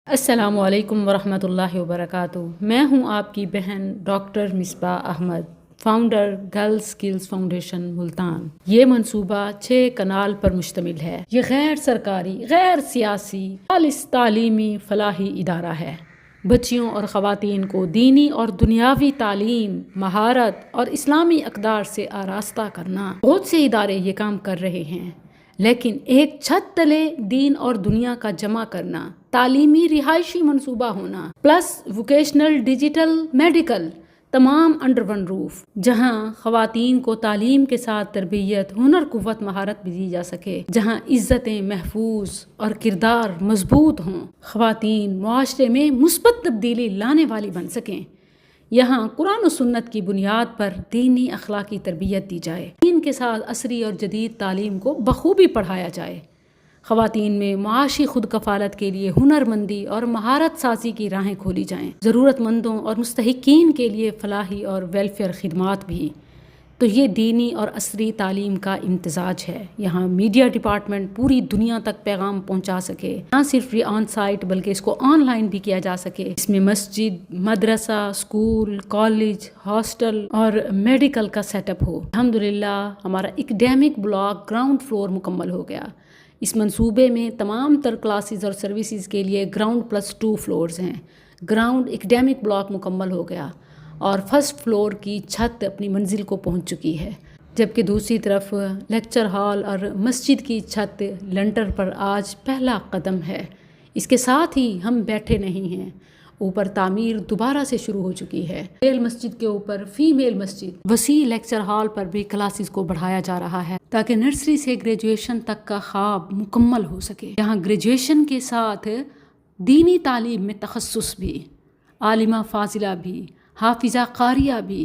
السلام علیکم ورحمۃ اللہ وبرکاتہ۔ میں ہوں آپ کی بہن doctor Misbah Ahmed, founder girls skills foundation Multan. یہ منصوبہ 6 کنال پر مشتمل ہے۔ یہ غیر سرکاری، غیر سیاسی، خالص تعلیمی فلاحی ادارہ ہے۔ بچیوں اور خواتین کو دینی اور دنیاوی تعلیم، مہارت اور اسلامی اقدار سے آراستہ کرنا۔ بہت سے ادارے یہ کام کر رہے ہیں، لیکن ایک چھت تلے دین اور دنیا کا جمع کرنا، تعلیمی رہائشی منصوبہ ہونا، پلس ووکیشنل، ڈیجیٹل، میڈیکل، تمام انڈر ون روف، جہاں خواتین کو تعلیم کے ساتھ تربیت، ہنر، قوت، مہارت بھی دی جا سکے، جہاں عزتیں محفوظ اور کردار مضبوط ہوں، خواتین معاشرے میں مثبت تبدیلی لانے والی بن سکیں۔ یہاں قرآن و سنت کی بنیاد پر دینی اخلاقی تربیت دی جائے، دین کے ساتھ عصری اور جدید تعلیم کو بخوبی پڑھایا جائے، خواتین میں معاشی خود کفالت کے لیے ہنر مندی اور مہارت سازی کی راہیں کھولی جائیں، ضرورت مندوں اور مستحقین کے لیے فلاحی اور ویلفیئر خدمات بھی۔ تو یہ دینی اور عصری تعلیم کا امتزاج ہے۔ یہاں میڈیا ڈپارٹمنٹ پوری دنیا تک پیغام پہنچا سکے، نہ صرف یہ آن سائٹ بلکہ اس کو آن لائن بھی کیا جا سکے۔ اس میں مسجد، مدرسہ، اسکول، کالج، ہاسٹل اور میڈیکل کا سیٹ اپ ہو۔ الحمدللہ ہمارا اکیڈیمک بلاک گراؤنڈ فلور مکمل ہو گیا۔ اس منصوبے میں تمام تر کلاسز اور سروسز کے لیے گراؤنڈ پلس 2 فلورز ہیں۔ گراؤنڈ اکیڈیمک بلاک مکمل ہو گیا اور فرسٹ فلور کی چھت اپنی منزل کو پہنچ چکی ہے، جبکہ دوسری طرف لیکچر ہال اور مسجد کی چھت لنٹر پر آج پہلا قدم ہے۔ اس کے ساتھ ہی ہم بیٹھے نہیں ہیں، اوپر تعمیر دوبارہ سے شروع ہو چکی ہے۔ میل مسجد کے اوپر فیمیل مسجد، وسیع لیکچر ہال پر بھی کلاسز کو بڑھایا جا رہا ہے تاکہ نرسری سے گریجویشن تک کا خواب مکمل ہو سکے۔ یہاں گریجویشن کے ساتھ دینی تعلیم میں تخصص بھی، عالمہ فاضلہ بھی، حافظہ قاریہ بھی،